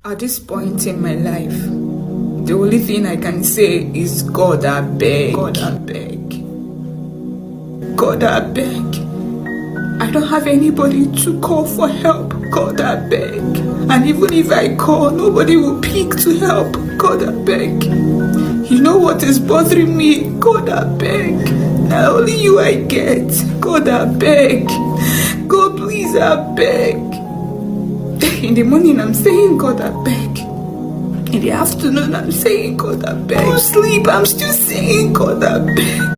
At this point in my life, the only thing I can say is God, I beg. God, I beg. God, I beg. I don't have anybody to call for help. God, I beg. And even if I call, nobody will pick to help. God, I beg. You know what is bothering me? God, I beg. Not only you I get. God, I beg. God, please, I beg. In the morning, I'm saying, God, I beg. In the afternoon, I'm saying, God, I beg. I sleep, I'm still saying, God, I beg.